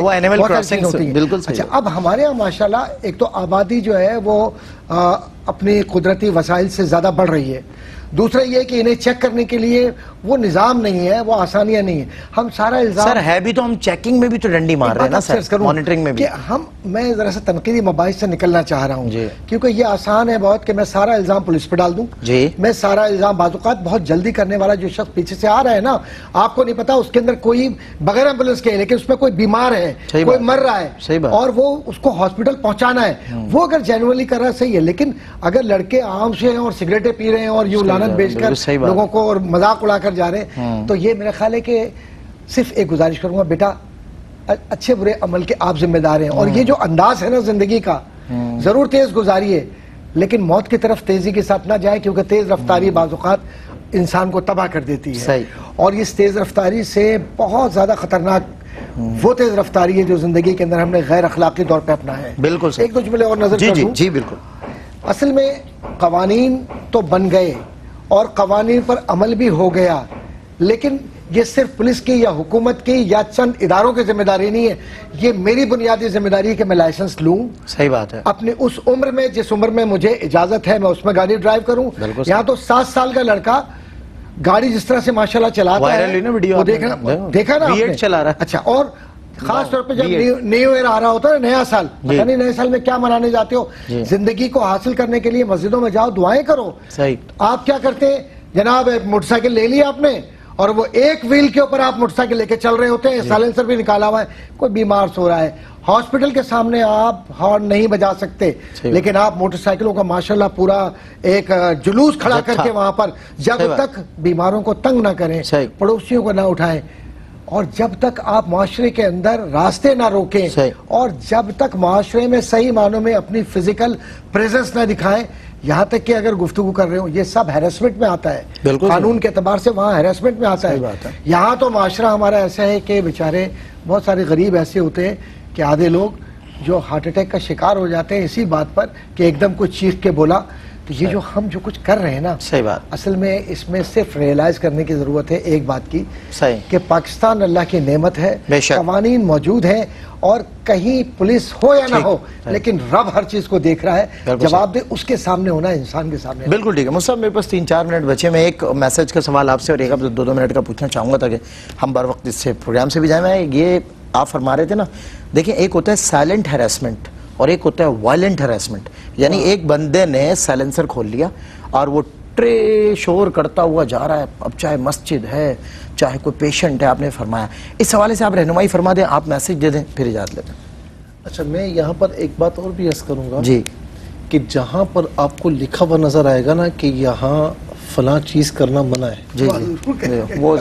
بالکل. اچھا اب ہمارے یہاں ماشاءاللہ ایک تو آبادی جو ہے وہ اپنی قدرتی وسائل سے زیادہ بڑھ رہی ہے، دوسرا یہ کہ انہیں چیک کرنے کے لیے وہ نظام نہیں ہے، وہ آسانیاں نہیں ہیں. ہم سارا الزام سر ہے بھی تو ہم چیکنگ میں بھی تو ڈنڈی مار رہے ہیں نا سر، مانیٹرنگ میں بھی. میں ذرا سا تنقیدی مباحث سے نکلنا چاہ رہا ہوں کیونکہ یہ آسان ہے بہت کہ میں سارا الزام پولیس پہ ڈال دوں. میں سارا الزام بعض اوقات بہت جلدی کرنے والا جو شخص پیچھے سے آ رہا ہے نا، آپ کو نہیں پتا اس کے اندر کوئی بغیر ایمبولینس کے، لیکن اس میں کوئی بیمار ہے، کوئی مر رہا ہے اور وہ اس کو ہاسپٹل پہنچانا ہے، وہ اگر جینوئنلی کر رہا ہے صحیح ہے. لیکن اگر لڑکے عام سے ہیں اور سگریٹیں پی رہے ہیں اور یوں لعنت بیچ کر لوگوں کو اور مذاق اڑا کر جا رہے ہیں، تو یہ میرا خیال ہے کہ صرف ایک گزارش کروں گا، بیٹا اچھے برے عمل کے آپ ذمہ دار ہیں. اور یہ جو انداز ہے نا زندگی کا، ضرور تیز گزاریے لیکن موت کی طرف تیزی کے ساتھ نہ جائے، کیونکہ تیز رفتاری بعض اوقات انسان کو تباہ کر دیتی ہے. اور اس تیز رفتاری سے بہت زیادہ خطرناک وہ تیز رفتاری ہے جو زندگی کے اندر ہم نے غیر اخلاقی طور پہ اپنا ہے. بالکل. ایک دو جملے اور نظر کر دوں. جی بالکل. اصل میں قوانین تو بن گئے اور قوانین پر عمل بھی ہو گیا، لیکن یہ صرف پولیس کی یا حکومت کی یا چند اداروں کی ذمہ داری نہیں ہے، یہ میری بنیادی ذمہ داری ہے کہ میں لائسنس لوں. صحیح بات ہے. اپنی اس عمر میں، جس عمر میں مجھے اجازت ہے میں اس میں گاڑی ڈرائیو کروں. یہاں تو 7 سال کا لڑکا گاڑی جس طرح سے ماشاءاللہ چلاتا ہے وہ دیکھا نا آپ نے چلا رہا ہے. اچھا، اور خاص طور پہ جب نیو ایئر آ رہا ہوتا ہے، نیا سال، پتہ نہیں نئے سال میں کیا منانے جاتے ہو. زندگی کو حاصل کرنے کے لیے مسجدوں میں جاؤ، دعائیں کرو. آپ کیا کرتے ہیں جناب؟ موٹر سائیکل لے لی آپ نے اور وہ ایک ویل کے اوپر آپ موٹر سائیکل لے کے چل رہے ہوتے ہیں، سائلنسر بھی نکالا ہوا ہے، کوئی بیمار سو رہا ہے، ہاسپٹل کے سامنے آپ ہارن نہیں بجا سکتے، لیکن آپ موٹر سائیکلوں کا ماشاءاللہ پورا ایک جلوس کھڑا کر کے وہاں پر، جب تک بیماروں کو تنگ نہ کریں، پڑوسیوں کو نہ اٹھائیں، اور جب تک آپ معاشرے کے اندر راستے نہ روکیں، اور جب تک معاشرے میں صحیح معنوں میں اپنی فزیکل پریزنس نہ دکھائیں، یہاں تک کہ اگر گفتگو کر رہے ہوں، یہ سب ہیرسمنٹ میں آتا ہے. قانون کے اعتبار سے وہاں ہیرسمنٹ میں آتا ہے. یہاں تو معاشرہ ہمارا ایسا ہے کہ بیچارے بہت سارے غریب ایسے ہوتے ہیں کہ آدھے لوگ جو ہارٹ اٹیک کا شکار ہو جاتے ہیں اسی بات پر کہ ایک دم کچھ چیخ کے بولا. تو یہ جو ہم جو کچھ کر رہے ہیں نا، صحیح بات، اصل میں اس میں صرف ریئلائز کرنے کی ضرورت ہے ایک بات کی، کہ پاکستان اللہ کی نعمت ہے، قوانین موجود ہیں، اور کہیں پولیس ہو یا نہ ہو لیکن رب ہر چیز کو دیکھ رہا ہے. جواب دے اس کے سامنے ہونا ہے، انسان کے سامنے. بالکل ٹھیک ہے. مصعب میرے پاس 3-4 منٹ بچے، میں ایک میسج کا سوال آپ سے اور ایک 2 منٹ کا پوچھنا چاہوں گا تاکہ ہم بر وقت اس سے پروگرام سے بھی جائیں. میں یہ آپ فرما رہے تھے نا، دیکھیں ایک ہوتا ہے سائلنٹ ہیراسمنٹ اور ایک ہوتا ہے وائلنٹ ہیراسمنٹ. یعنی ایک بندے نے سائلنسر کھول لیا اور وہ ٹرے شور کرتا ہوا جا رہا ہے، اب چاہے مسجد ہے چاہے کوئی پیشنٹ ہے. آپ نے فرمایا اس حوالے سے آپ رہنمائی فرما دیں، آپ میسج دے دیں، پھر اجازت لیتے ہیں. اچھا میں یہاں پر ایک بات اور بھی عرض کروں گا جی کہ جہاں پر آپ کو لکھا ہوا نظر آئے گا نا کہ یہاں فلاں چیز کرنا منع ہے، جی جی وہ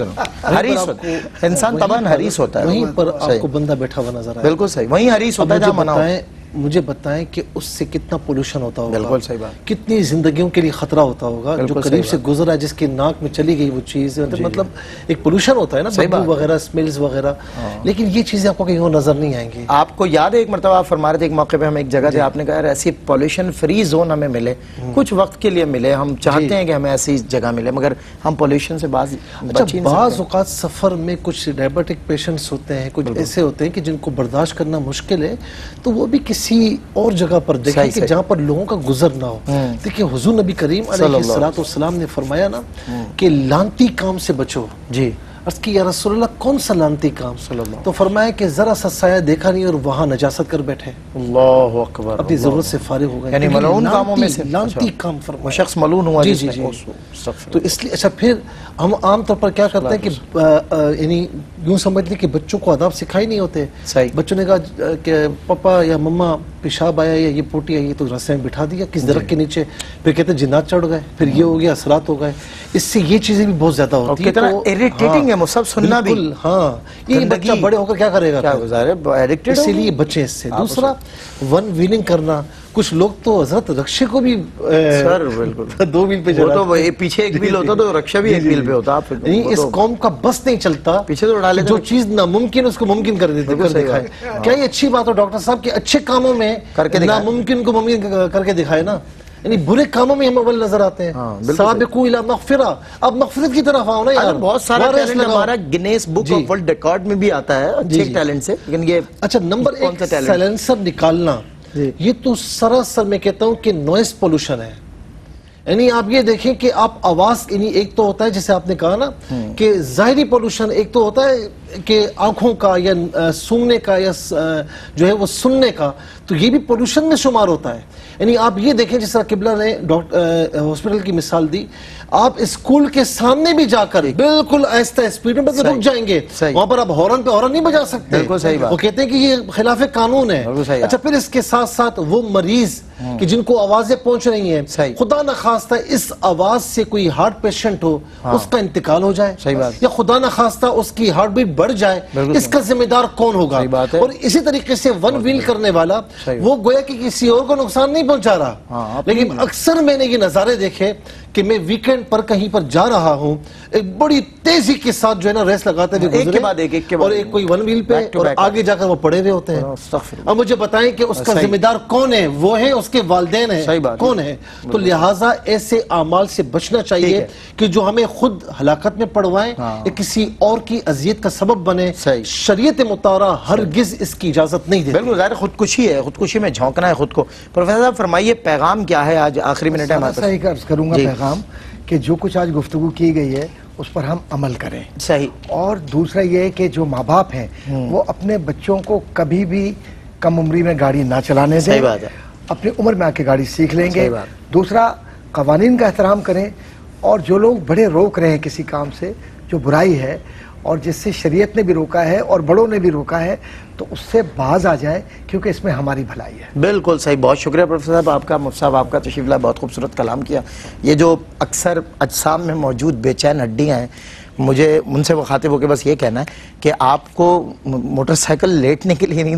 حریص ہوتا ہے انسان، طبعاً حریص ہوتا ہے، وہیں پر آپ کو بندہ بیٹھا ہوا نظر آئے گا. بالکل صحیح، وہیں حریص ہوتا ہے جہاں منع ہوتا ہے. مجھے بتائیں کہ اس سے کتنا پولوشن ہوتا ہوگا، بالکل صحیح بات، کتنی زندگیوں کے لیے خطرہ ہوتا ہوگا، جو قریب سے گزرا جس کے ناک میں چلی گئی وہ چیز، مطلب ایک پولوشن ہوتا ہے نا، بدبو وغیرہ، سمیلز وغیرہ، لیکن یہ چیزیں آپ کو کہیں اور نظر نہیں آئیں گی. آپ کو یاد ہے ایک مرتبہ آپ فرما رہے تھے ایک موقع پہ ہم ایک جگہ تھے، آپ نے کہا یار ایسی پولوشن فری زون ہمیں ملے، کچھ وقت کے لیے ملے، ہم چاہتے ہیں کہ ہمیں ایسی جگہ ملے مگر ہم پولوشن سے بعض اوقات سفر میں کچھ ڈائبیٹک پیشنٹس ہوتے ہیں، کچھ ایسے ہوتے ہیں کہ جن کو برداشت کرنا مشکل ہے، تو وہ بھی کسی اور جگہ پر دیکھیں کہ جہاں پر لوگوں کا گزر نہ ہو. دیکھیں حضور نبی کریم علیہ السلام نے فرمایا نا کہ لانتی کام سے بچو. جی عرض کی یا رسول اللہ کون سا لانتی کام؟ تو فرمایا کہ ذرا سا سایہ دیکھا نہیں اور وہاں نجاست کر بیٹھے. اللہ اکبر، اپنی ضرورت سے فارغ ہو گئے، یعنی ملعون کاموں میں سے لانتی کام فرمایا، وہ شخص ملعون ہوا. جی جی جی. تو اس لیے اچھا پھر ہم عام طور پر کیا کرتے ہیں کہ یعنی یوں سمجھ لیں کہ بچوں کو آداب سکھائی نہیں ہوتے. بچوں نے کہا کہ پاپا یا مما پیشاب آیا یا یہ پوٹی آئی تو راستے میں بٹھا دیا کس درخت کے نیچے، پھر کہتے ہیں جنات چڑھ گئے، پھر یہ ہو گیا، اثرات ہو گئے. اس سے یہ چیزیں بھی بہت زیادہ ہوتی ہیں. کتنا اریٹیٹنگ ہے سب سننا بھی. ہاں یہ بچہ بڑے ہو کر کیا کرے گا، اسی لیے بچے اس سے. دوسرا ون ویلنگ کرنا، کچھ لوگ تو حضرت رکشے کو بھی دو ویل پہ چلاتے، تو پیچھے ایک ویل ہوتا تو رکشہ بھی ایک ویل پہ ہوتا. اس قوم کا بس نہیں چلتا، پیچھے تو اڑا لیتے، جو چیز ناممکن اس کو ممکن کر دیتے. کیا یہ اچھی بات ہو ڈاکٹر صاحب کہ اچھے کاموں میں ناممکن کو ممکن کر کے دکھائے نا، یعنی برے کاموں میں ہم اول نظر آتے ہیں. سابقوا الی مغفرہ، اب مغفرت کی طرف آؤ نا یار. بہت سارا ٹیلنٹ ہمارا Guinness book of world record میں بھی آتا ہے اچھے ٹیلنٹ سے، لیکن یہ اچھا نمبر ایک سائلنسر نکالنا، یہ تو سراسر میں کہتا ہوں کہ نوائز پولوشن ہے. یعنی آپ یہ دیکھیں کہ آپ آواز، یعنی ایک تو ہوتا ہے جیسے آپ نے کہا نا کہ ظاہری پولوشن، ایک تو ہوتا ہے کہ آنکھوں کا یا سونگنے کا یا جو ہے وہ سننے کا، تو یہ بھی پولوشن میں شمار ہوتا ہے. یعنی آپ یہ دیکھیں جس طرح قبلہ نے ہاسپٹل کی مثال دی، آپ اسکول کے سامنے بھی جا کر بالکل آہستہ اسپیڈ میں رک جائیں گے، وہاں پر آپ ہارن پہ ہارن نہیں بجا سکتے. وہ کہتے ہیں کہ یہ خلاف قانون ہے. اچھا پھر اس کے ساتھ ساتھ وہ مریض کہ جن کو آوازیں پہنچ رہی ہیں، خدا نخواستہ اس آواز سے کوئی ہارٹ پیشنٹ ہو، اس کا انتقال ہو جائے، یا خدا نخواستہ اس کی ہارٹ بیٹ بڑھ جائے، اس کا ذمہ دار کون ہوگا؟ اور اسی طریقے سے ون ویل کرنے والا وہ گویا کہ کسی اور کو نقصان نہیں پہنچا رہا. لیکن اکثر میں نے یہ نظارے دیکھے کہ میں ویکینڈ پر کہیں پر جا رہا ہوں، ایک بڑی تیزی کے ساتھ جو ہے نا ریس لگاتے ہوئے گزرے، اور ایک کوئی ون ویل پہ اور آگے جا کر وہ پڑے ہوئے ہوتے ہیں. اب مجھے بتائیں کہ اس کا ذمہ دار کون ہے؟ وہ ہیں اس کے والدین ہیں، کون ہے؟ تو لہٰذا ایسے اعمال سے بچنا چاہیے کہ جو ہمیں خود ہلاکت میں پڑوائیں یا کسی اور کی اذیت کا سبب بنے. شریعت مطہرہ ہرگز اس کی اجازت نہیں دیتی. بالکل ظاہر خودکشی ہے، خودکشی میں جھونکنا ہے خود کو. پروفیسر صاحب فرمائیے پیغام کیا ہے آج آخری منٹ ہے ہمارے پاس؟ عرض کروں گا پیغام کہ جو کچھ آج گفتگو کی گئی ہے اس پر ہم عمل کریں. صحیح. اور دوسرا یہ ہے کہ جو ماں باپ ہیں وہ اپنے بچوں کو کبھی بھی کم عمری میں گاڑی نہ چلانے دیں. صحیح بات ہے. اپنی عمر میں آ کے گاڑی سیکھ لیں گے. دوسرا قوانین کا احترام کریں، اور جو لوگ بڑے روک رہے ہیں کسی کام سے جو برائی ہے اور جس سے شریعت نے بھی روکا ہے اور بڑوں نے بھی روکا ہے، تو اس سے باز آ جائے کیونکہ اس میں ہماری بھلائی ہے. بالکل صحیح. بہت شکریہ پروفیسر صاحب آپ کا، مفتی صاحب آپ کا تشریف لائے، بہت خوبصورت کلام کیا. یہ جو اکثر اجسام میں موجود بے چین ہڈیاں ہیں، مجھے ان سے مخاطب ہو کے بس یہ کہنا ہے کہ آپ کو موٹر سائیکل لیٹنے کے لیے نہیں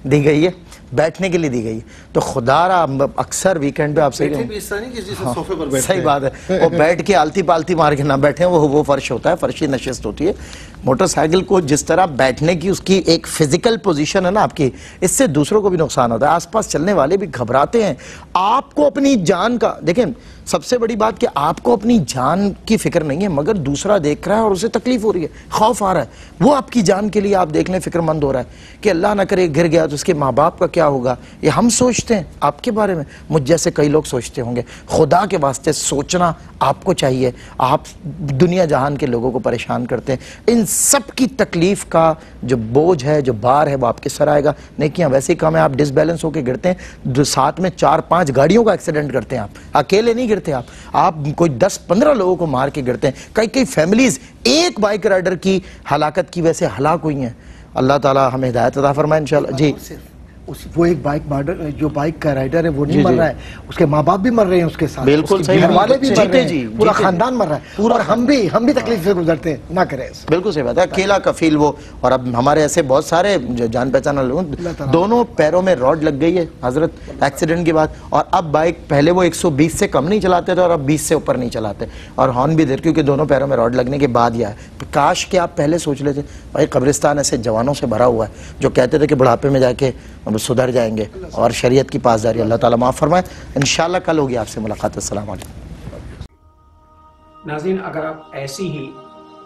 دی گئی ہے، بیٹھنے کے لیے دی گئی ہے. تو خدا را اکثر ویکینڈ پہ آپ صحیح بات ہے، وہ بیٹھ کے آلتی پالتی مار کے نہ بیٹھیں، وہ فرش ہوتا ہے، فرشی نشست ہوتی ہے. موٹر سائیکل کو جس طرح بیٹھنے کی اس کی ایک فزیکل پوزیشن ہے نا آپ کی، اس سے دوسروں کو بھی نقصان ہوتا ہے. آس پاس چلنے والے بھی گھبراتے ہیں. آپ کو اپنی جان کا دیکھیں، سب سے بڑی بات کہ آپ کو اپنی جان کی فکر نہیں ہے، مگر دوسرا دیکھ رہا ہے اور اسے تکلیف ہو رہی ہے، خوف آ رہا ہے، وہ آپ کی جان کے لیے آپ دیکھ لیں فکر مند ہو رہا ہے کہ اللہ نہ کرے گر گیا تو اس کے ماں باپ کا کیا ہوگا. یہ ہم سوچتے ہیں آپ کے بارے میں، مجھ جیسے کئی لوگ سوچتے ہوں گے. خدا کے واسطے سوچنا آپ کو چاہیے. آپ دنیا جہان کے لوگوں کو پریشان کرتے ہیں. ان سب کی تکلیف کا جو بوجھ ہے، جو بار ہے، وہ آپ کے سر آئے گا. نیکیاں ویسے ہی کام ہے، آپ ڈس بیلنس ہو کے گرتے ہیں، جو ساتھ میں 4-5 گاڑیوں کا ایکسیڈنٹ کرتے ہیں. آپ اکیلے نہیں گرتے، آپ کوئی 10-15 لوگوں کو مار کے گرتے ہیں. کئی فیملیز ایک بائک رائڈر کی ہلاکت کی وجہ سے ہلاک ہوئی ہیں. اللہ تعالی ہمیں ہدایت عطا فرمائے انشاءاللہ. جی وہ ایک بائک مارڈر جو بائک کا رائڈر ہے وہ نہیں مر رہا ہے, اس کے ماں باپ بھی مر رہے ہیں اس کے ساتھ, بالکل صحیح, گھر والے بھی مر رہے ہیں, پورا جیتے خاندان مر رہا ہے, اور ہم بھی تکلیف سے گزرتے ہیں, نہ کریں ایسا. بالکل صحیح بات ہے, اکیلا کفیل وہ. اور اب ہمارے ایسے بہت سارے جو جان پہچان لوگ, دونوں پیروں میں راڈ لگ گئی ہے حضرت ایکسیڈنٹ کی بات. اور اب بائک پہلے وہ 120 سے کم نہیں چلاتے تھے اور اب 20 سے اوپر نہیں چلاتے, اور ہارن بھی دیر, کیونکہ دونوں پیروں میں راڈ لگنے کے بعد یہ ہے. کاش کہ آپ پہلے سوچ لیتے. بھائی قبرستان ایسے جوانوں سے بھرا ہوا ہے جو کہتے تھے کہ بڑھاپے میں جا کے سدھر جائیں گے, اور شریعت کی پاسداری اللہ تعالیٰ معاف فرمائے. انشاءاللہ کل ہوگی آپ سے ملاقات. السلام علیکم. ناظرین, اگر آپ ایسی ہی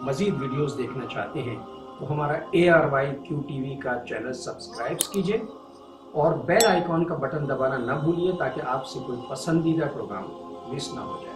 مزید ویڈیوز دیکھنا چاہتے ہیں تو ہمارا ARYQ-TV کا چینل سبسکرائب کیجئے اور بیل آئیکن کا بٹن دبانا نہ بھولیے تاکہ آپ سے کوئی پسندیدہ پروگرام مس نہ ہو جائے.